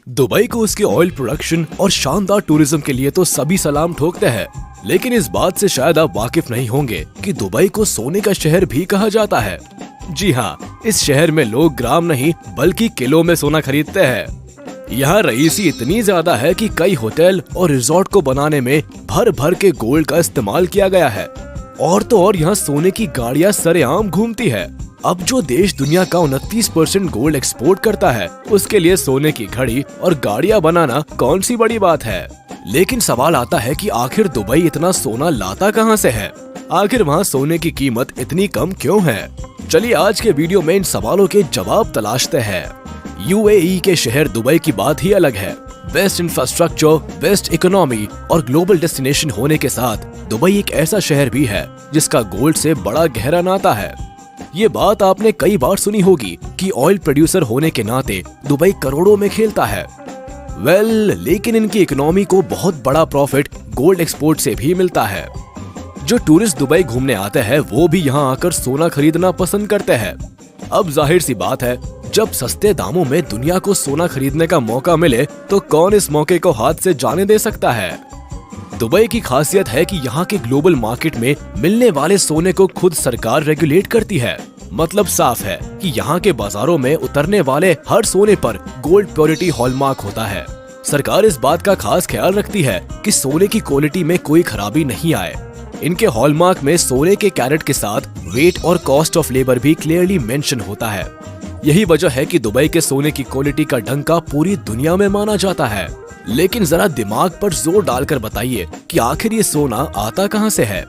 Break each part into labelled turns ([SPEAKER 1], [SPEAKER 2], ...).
[SPEAKER 1] Dubai को उसके oil production और शानदार टूरिज्म के लिए तो सभी सलाम ठोकते हैं, लेकिन इस बात से शायद आप वाकिफ नहीं होंगे कि दुबई को सोने का शहर भी कहा जाता है। जी हाँ, इस शहर में लोग ग्राम नहीं बल्कि किलो में सोना खरीदते हैं। यहाँ रईसी इतनी ज्यादा है कि कई होटल और रिजॉर्ट को बनाने में भर भर के गोल्ड का इस्तेमाल किया गया है। और तो और यहाँ सोने की गाड़ियाँ सरेआम घूमती है। अब जो देश दुनिया का 29% गोल्ड एक्सपोर्ट करता है, उसके लिए सोने की घड़ी और गाड़ियाँ बनाना कौन सी बड़ी बात है। लेकिन सवाल आता है कि आखिर दुबई इतना सोना लाता कहाँ से है? आखिर वहाँ सोने की कीमत इतनी कम क्यों है? चलिए आज के वीडियो में इन सवालों के जवाब तलाशते हैं। यूएई के शहर दुबई की बात ही अलग है। बेस्ट इंफ्रास्ट्रक्चर, बेस्ट इकोनॉमी और ग्लोबल डेस्टिनेशन होने के साथ दुबई एक ऐसा शहर भी है जिसका गोल्ड से बड़ा गहरा नाता है। ये बात आपने कई बार सुनी होगी कि ऑयल प्रोड्यूसर होने के नाते दुबई करोड़ों में खेलता है। लेकिन इनकी इकोनॉमी को बहुत बड़ा प्रॉफिट गोल्ड एक्सपोर्ट से भी मिलता है। जो टूरिस्ट दुबई घूमने आते हैं वो भी यहाँ आकर सोना खरीदना पसंद करते हैं। अब जाहिर सी बात है, जब सस्ते दामों में दुनिया को सोना खरीदने का मौका मिले तो कौन इस मौके को हाथ से जाने दे सकता है। दुबई की खासियत है कि यहाँ के ग्लोबल मार्केट में मिलने वाले सोने को खुद सरकार रेगुलेट करती है। मतलब साफ है कि यहाँ के बाजारों में उतरने वाले हर सोने पर गोल्ड प्योरिटी हॉलमार्क होता है। सरकार इस बात का खास ख्याल रखती है कि सोने की क्वालिटी में कोई खराबी नहीं आए। इनके हॉलमार्क में सोने के कैरेट के साथ वेट और कॉस्ट ऑफ लेबर भी क्लियरली मेंशन होता है। यही वजह है कि दुबई के सोने की क्वालिटी का डंका पूरी दुनिया में माना जाता है। लेकिन जरा दिमाग पर जोर डालकर बताइए कि आखिर ये सोना आता कहां से है।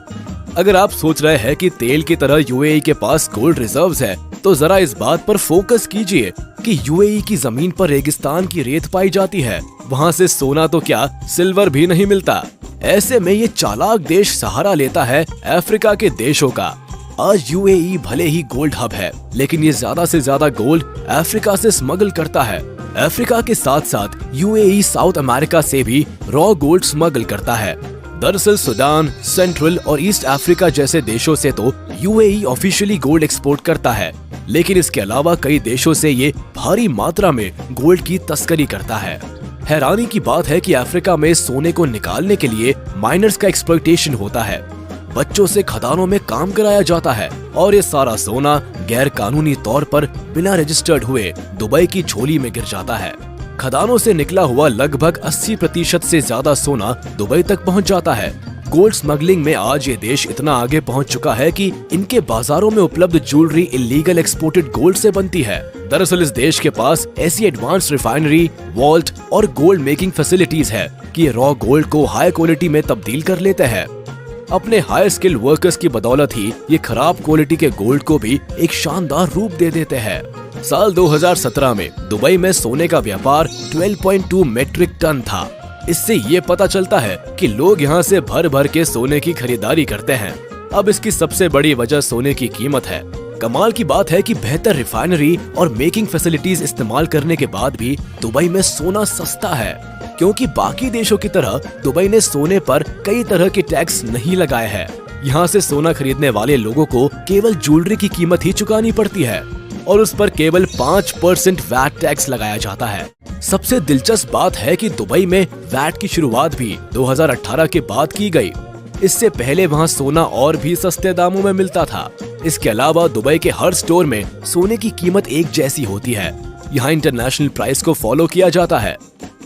[SPEAKER 1] अगर आप सोच रहे हैं कि तेल की तरह यूएई के पास गोल्ड रिजर्व्स है, तो जरा इस बात पर फोकस कीजिए कि यूएई की जमीन पर रेगिस्तान की रेत पाई जाती है। वहां से सोना तो क्या सिल्वर भी नहीं मिलता। ऐसे में ये चालाक देश सहारा लेता है अफ्रीका के देशों का। आज यूएई भले ही गोल्ड हब है, लेकिन ये ज्यादा से ज्यादा गोल्ड अफ्रीका से स्मगल करता है। अफ्रीका के साथ साथ यूएई साउथ अमेरिका से भी रॉ गोल्ड स्मगल करता है। दरअसल सूडान, सेंट्रल और ईस्ट अफ्रीका जैसे देशों से तो यूएई ऑफिशियली गोल्ड एक्सपोर्ट करता है, लेकिन इसके अलावा कई देशों से ये भारी मात्रा में गोल्ड की तस्करी करता है। हैरानी की बात है कि अफ्रीका में सोने को निकालने के लिए माइनर्स का एक्सप्लॉयटेशन होता है। बच्चों से खदानों में काम कराया जाता है और ये सारा सोना गैर कानूनी तौर पर बिना रजिस्टर्ड हुए दुबई की झोली में गिर जाता है। खदानों से निकला हुआ लगभग 80% से ज्यादा सोना दुबई तक पहुंच जाता है। गोल्ड स्मगलिंग में आज ये देश इतना आगे पहुंच चुका है कि इनके बाजारों में उपलब्ध ज्वेलरी इलीगल एक्सपोर्टेड गोल्ड से बनती है। दरअसल इस देश के पास ऐसी एडवांस रिफाइनरी, वॉल्ट और गोल्ड मेकिंग फैसिलिटीज है कि ये रॉ गोल्ड को हाई क्वालिटी में तब्दील कर लेते हैं। अपने हाई स्किल वर्कर्स की बदौलत ही ये खराब क्वालिटी के गोल्ड को भी एक शानदार रूप दे देते हैं। साल 2017 में दुबई में सोने का व्यापार 12.2 मेट्रिक टन था। इससे ये पता चलता है कि लोग यहाँ से भर भर के सोने की खरीदारी करते हैं। अब इसकी सबसे बड़ी वजह सोने की कीमत है। कमाल की बात है कि बेहतर रिफाइनरी और मेकिंग फैसिलिटीज इस्तेमाल करने के बाद भी दुबई में सोना सस्ता है, क्योंकि बाकी देशों की तरह दुबई ने सोने पर कई तरह के टैक्स नहीं लगाए हैं। यहाँ से सोना खरीदने वाले लोगों को केवल ज्वेलरी की कीमत ही चुकानी पड़ती है और उस पर केवल 5% वैट टैक्स लगाया जाता है। सबसे दिलचस्प बात है कि दुबई में वैट की शुरुआत भी 2018 के बाद की गई। इससे पहले वहाँ सोना और भी सस्ते दामों में मिलता था। इसके अलावा दुबई के हर स्टोर में सोने की कीमत एक जैसी होती है। यहाँ इंटरनेशनल प्राइस को फॉलो किया जाता है।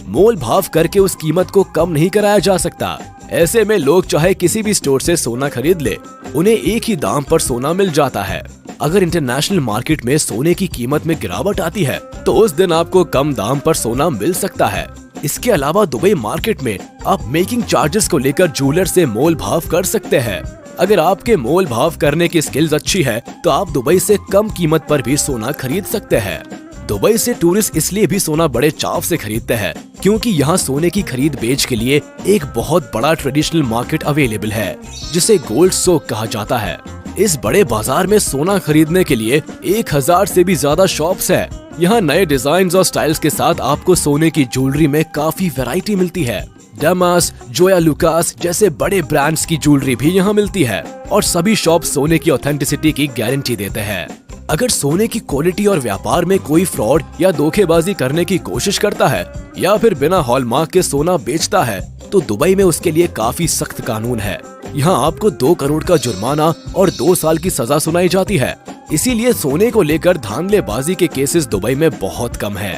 [SPEAKER 1] मोल भाव करके उस कीमत को कम नहीं कराया जा सकता। ऐसे में लोग चाहे किसी भी स्टोर से सोना खरीद ले, उन्हें एक ही दाम पर सोना मिल जाता है। अगर इंटरनेशनल मार्केट में सोने की कीमत में गिरावट आती है तो उस दिन आपको कम दाम पर सोना मिल सकता है। इसके अलावा दुबई मार्केट में आप मेकिंग चार्जेस को लेकर ज्वेलर से मोल भाव कर सकते हैं। अगर आपके मोल भाव करने की स्किल्स अच्छी है तो आप दुबई से कम कीमत पर भी सोना खरीद सकते हैं। दुबई से टूरिस्ट इसलिए भी सोना बड़े चाव से खरीदते हैं क्योंकि यहाँ सोने की खरीद बेच के लिए एक बहुत बड़ा ट्रेडिशनल मार्केट अवेलेबल है, जिसे गोल्ड सोक कहा जाता है। इस बड़े बाजार में सोना खरीदने के लिए 1000 से भी ज्यादा शॉप्स है। यहाँ नए डिजाइन और स्टाइल्स के साथ आपको सोने की ज्वेलरी में काफी वैरायटी मिलती है। डेमास, जोया लुकास जैसे बड़े ब्रांड्स की ज्वेलरी भी यहाँ मिलती है और सभी शॉप सोने की ऑथेंटिसिटी की गारंटी देते हैं। अगर सोने की क्वालिटी और व्यापार में कोई फ्रॉड या धोखेबाजी करने की कोशिश करता है या फिर बिना हॉलमार्क के सोना बेचता है तो दुबई में उसके लिए काफी सख्त कानून है। यहाँ आपको 2 करोड़ का जुर्माना और 2 साल की सजा सुनाई जाती है। इसीलिए सोने को लेकर धांधलेबाजी के केसेस दुबई में बहुत कम है।